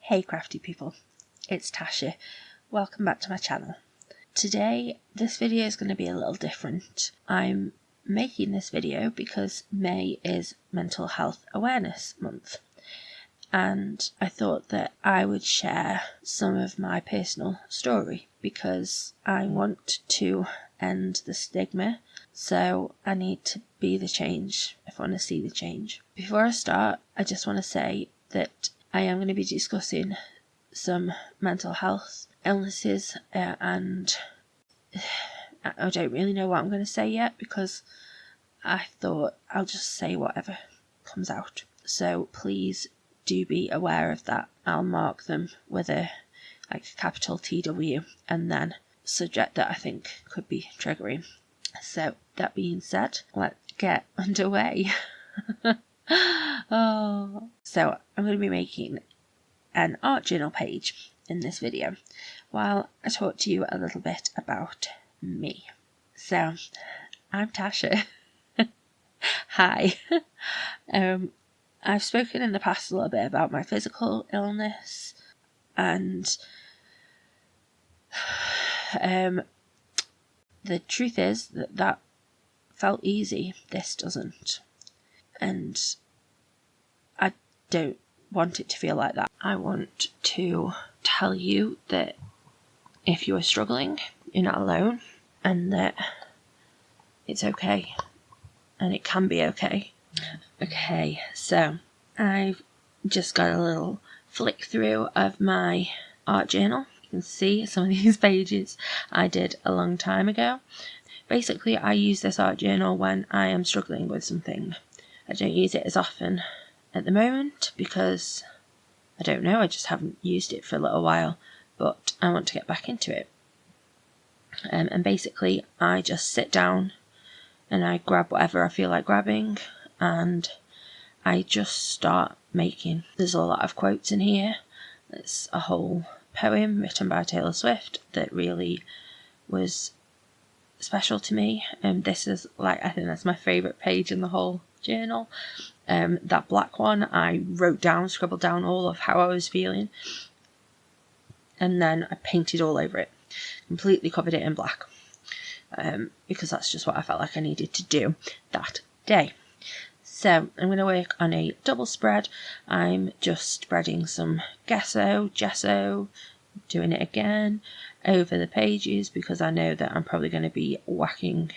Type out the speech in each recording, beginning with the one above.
Hey crafty people, it's Tasha. Welcome back to my channel. Today this video is going to be a little different. I'm making this video because May is Mental Health Awareness Month, and I thought that I would share some of my personal story because I want to end the stigma, so I need to be the change if I want to see the change. Before I start, I just want to say that I am going to be discussing some mental health illnesses and I don't really know what I'm going to say yet because I thought I'll just say whatever comes out. So please do be aware of that. I'll mark them with a capital TW and then subject that I think could be triggering. So that being said, let's get underway. So I'm going to be making an art journal page in this video while I talk to you a little bit about me. So I'm Tasha. Hi. I've spoken in the past a little bit about my physical illness, and the truth is that felt easy. This doesn't. And I don't want it to feel like that. I want to tell you that if you are struggling, you're not alone, and that it's okay, and it can be okay. Okay, so I've just got a little flick through of my art journal. You can see some of these pages I did a long time ago. Basically, I use this art journal when I am struggling with something. I don't use it as often at the moment because I don't know, I just haven't used it for a little while, but I want to get back into it. And basically I just sit down and I grab whatever I feel like grabbing and I just start making. There's a lot of quotes in here. It's a whole poem written by Taylor Swift that really was special to me, and this is I think that's my favourite page in the whole journal. That black one, I scribbled down all of how I was feeling, and then I painted all over it, completely covered it in black, because that's just what I felt like I needed to do that day. So I'm going to work on a double spread. I'm just spreading some gesso, doing it again over the pages because I know that I'm probably going to be whacking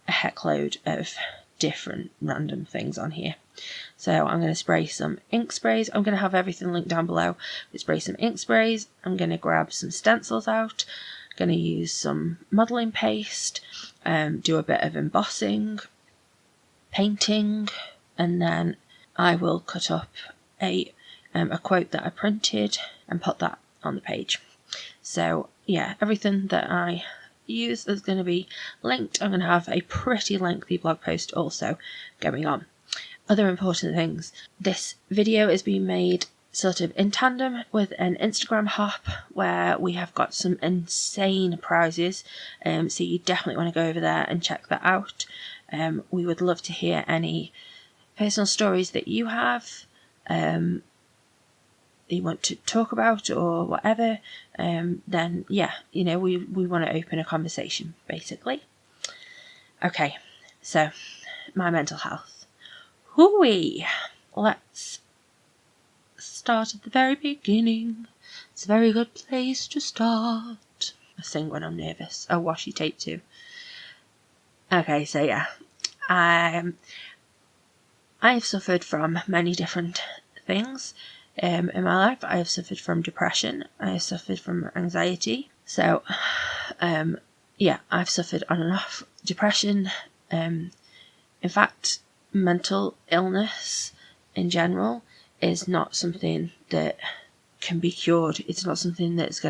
a heckload of different random things on here. So I'm going to spray some ink sprays. I'm going to have everything linked down below. We spray some ink sprays. I'm going to grab some stencils out. I'm going to use some modelling paste, do a bit of embossing, painting, and then I will cut up a quote that I printed and put that on the page. So yeah, everything that I use is going to be linked. I'm going to have a pretty lengthy blog post also going on. Other important things, this video is being made sort of in tandem with an Instagram hop where we have got some insane prizes, so you definitely want to go over there and check that out. We would love to hear any personal stories that you have, you want to talk about or whatever, then yeah, we want to open a conversation basically. Okay, so my mental health. Hooey! Let's start at the very beginning. It's a very good place to start. I sing when I'm nervous. Oh, washi tape too. Okay, so yeah, I've suffered from many different things. In my life, I have suffered from depression, I have suffered from anxiety. So, yeah, I've suffered on and off depression. In fact, mental illness in general is not something that can be cured. It's not something that's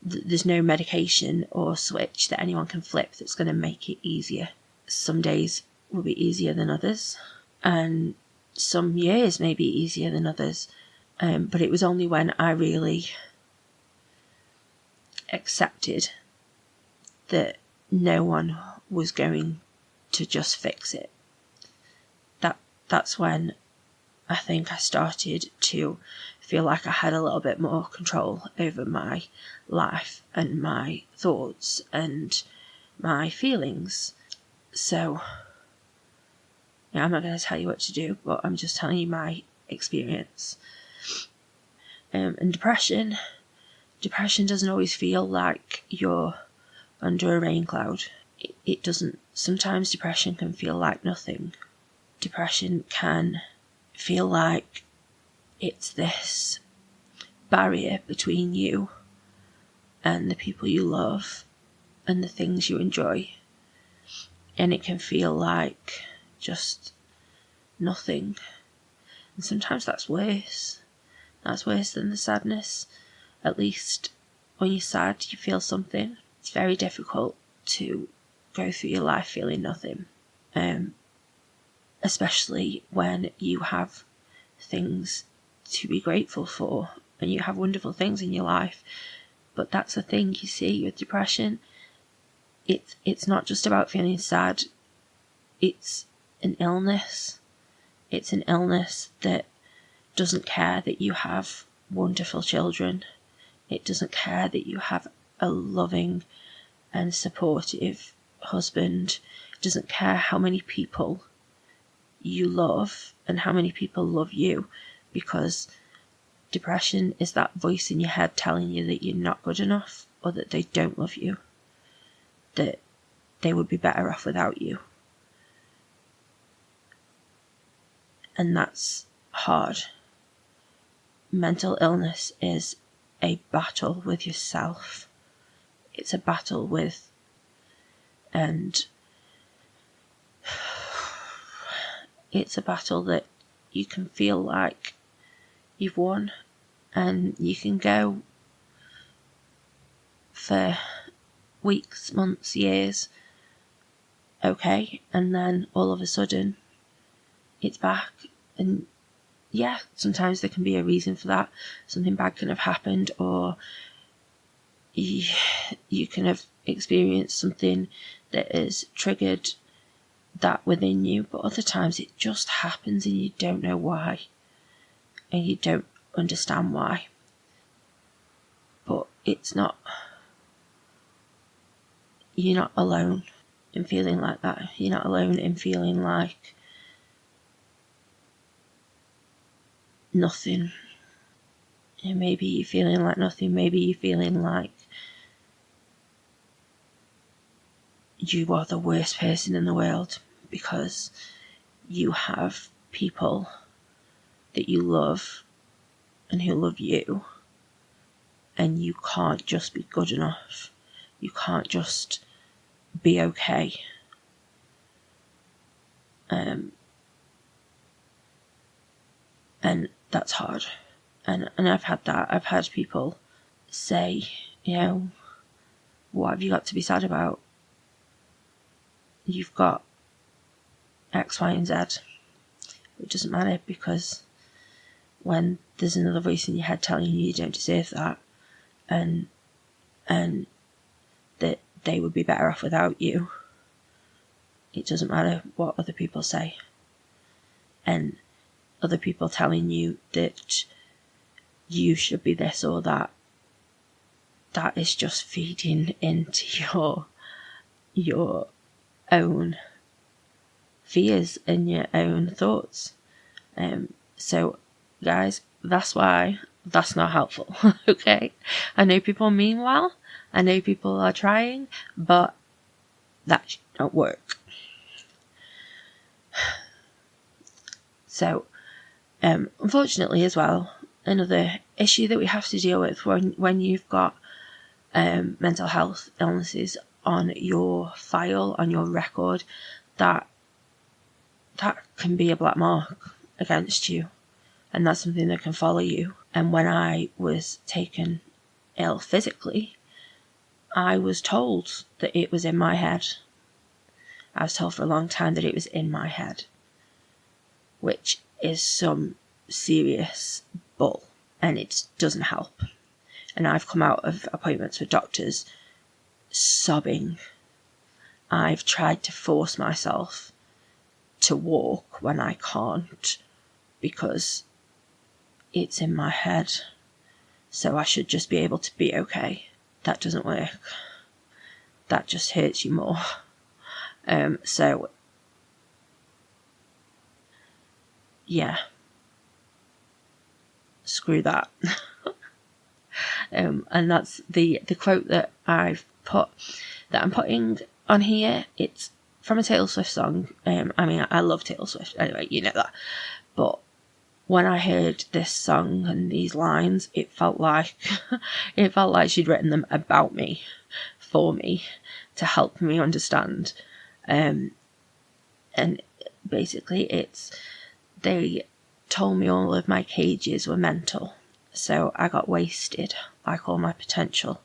there's no medication or switch that anyone can flip that's going to make it easier. Some days will be easier than others, and some years may be easier than others, but it was only when I really accepted that no one was going to just fix it. That's when I think I started to feel like I had a little bit more control over my life and my thoughts and my feelings. So, yeah, I'm not going to tell you what to do, but I'm just telling you my experience. And depression doesn't always feel like you're under a rain cloud. It doesn't. Sometimes depression can feel like nothing. Depression can feel like it's this barrier between you and the people you love and the things you enjoy. And it can feel like just nothing. And sometimes that's worse. That's worse than the sadness. At least when you're sad, you feel something. It's very difficult to go through your life feeling nothing. Especially when you have things to be grateful for and you have wonderful things in your life. But that's the thing, you see, with depression. It's not just about feeling sad. It's an illness. It's an illness that doesn't care that you have wonderful children. It doesn't care that you have a loving and supportive husband. It doesn't care how many people you love and how many people love you, because depression is that voice in your head telling you that you're not good enough or that they don't love you, that they would be better off without you. And that's hard. Mental illness is a battle with yourself. It's a battle with, and it's a battle that you can feel like you've won, and you can go for weeks, months, years, okay, and then all of a sudden it's back. And yeah, sometimes there can be a reason for that. Something bad can have happened, or you can have experienced something that has triggered that within you, but other times it just happens and you don't know why, and you don't understand why. But it's not, you're not alone in feeling like that. You're not alone in feeling like nothing. And maybe you're feeling like nothing. Maybe you're feeling like you are the worst person in the world because you have people that you love and who love you, and you can't just be good enough. You can't just be okay. And that's hard. And I've had that. I've had people say, you know, what have you got to be sad about? You've got X, Y, and Z. It doesn't matter, because when there's another voice in your head telling you don't deserve that, and that they would be better off without you, it doesn't matter what other people say. And other people telling you that you should be this or that, that is just feeding into your own fears and your own thoughts. So guys, that's why that's not helpful. Okay, I know people mean well, I know people are trying, but that don't work. So unfortunately as well, another issue that we have to deal with when you've got mental health illnesses on your file, on your record, that can be a black mark against you, and that's something that can follow you. And when I was taken ill physically, I was told that it was in my head. I was told for a long time that it was in my head, which is some serious bull, and it doesn't help. And I've come out of appointments with doctors sobbing. I've tried to force myself to walk when I can't. because it's in my head, so I should just be able to be okay. That doesn't work. That just hurts you more. So yeah, screw that. And that's the quote that I'm putting on here. It's from a Taylor Swift song. I mean, I love Taylor Swift anyway, you know that. But when I heard this song and these lines, it felt like she'd written them about me, for me, to help me understand. And basically they told me all of my cages were mental, so I got wasted like all my potential,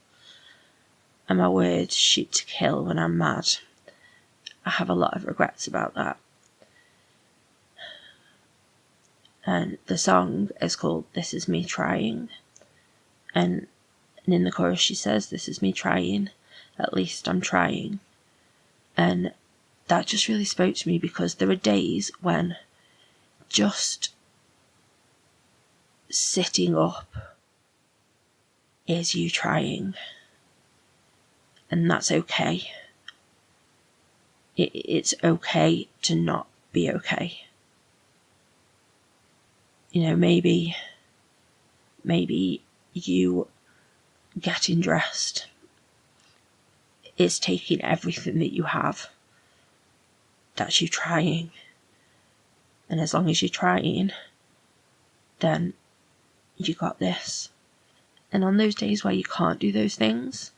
and my words shoot to kill when I'm mad. I have a lot of regrets about that. And the song is called This Is Me Trying, and in the chorus she says, this is me trying, at least I'm trying. And that just really spoke to me, because there are days when just sitting up is you trying, and that's okay. It's okay to not be okay. You know, maybe you getting dressed is taking everything that you have. That's you trying. And as long as you're trying, then you got this. And on those days where you can't do those things,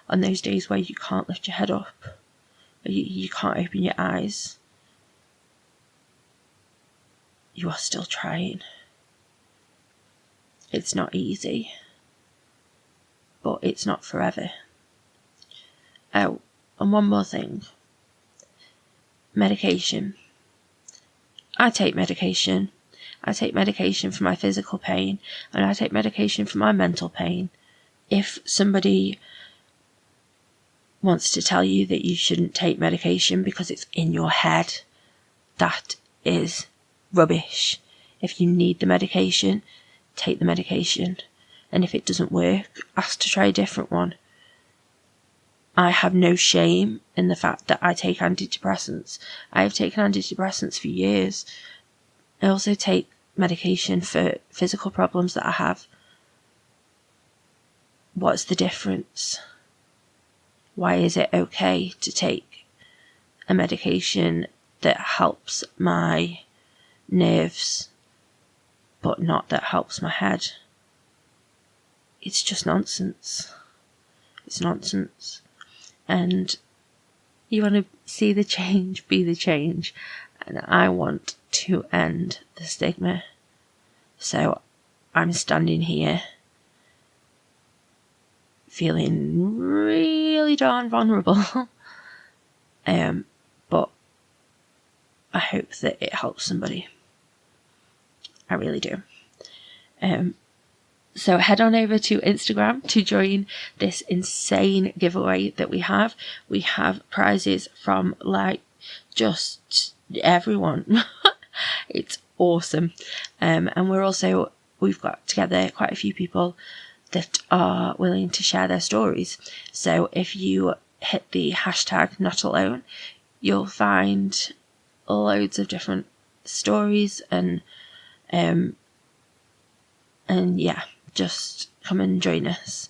on those days where you can't lift your head up, or you can't open your eyes, you are still trying. It's not easy, but it's not forever. Oh, and one more thing. Medication. I take medication. I take medication for my physical pain, and I take medication for my mental pain. If somebody wants to tell you that you shouldn't take medication because it's in your head, that is rubbish. If you need the medication, take the medication. And if it doesn't work, ask to try a different one. I have no shame in the fact that I take antidepressants. I have taken antidepressants for years. I also take medication for physical problems that I have. What's the difference? Why is it okay to take a medication that helps my nerves, but not that helps my head? It's just nonsense. It's nonsense. And you want to see the change, be the change. And I want to end the stigma. So I'm standing here feeling really darn vulnerable. But I hope that it helps somebody. I really do. So head on over to Instagram to join this insane giveaway that we have. We have prizes from like just everyone. It's awesome. And we've got together quite a few people that are willing to share their stories. So if you hit the hashtag NotAlone, you'll find loads of different stories and yeah, just come and join us.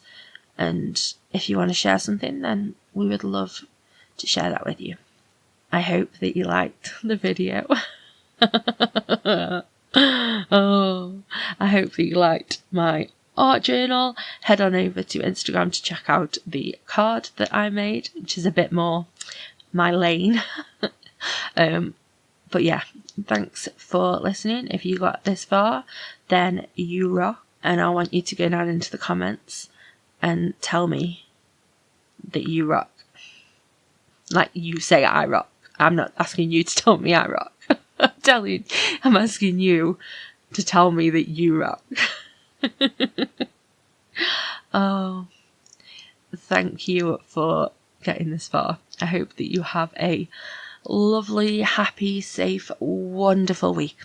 And if you want to share something, then we would love to share that with you. I hope that you liked the video. Oh, I hope that you liked my art journal. Head on over to Instagram to check out the card that I made, which is a bit more my lane. But yeah, thanks for listening. If you got this far, then you rock. And I want you to go down into the comments and tell me that you rock. Like you say I rock. I'm not asking you to tell me I rock. I'm asking you to tell me that you rock. Oh, thank you for getting this far. I hope that you have a lovely, happy, safe, wonderful week.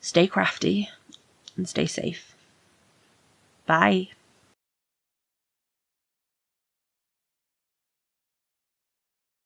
stay crafty and stay safe. Bye.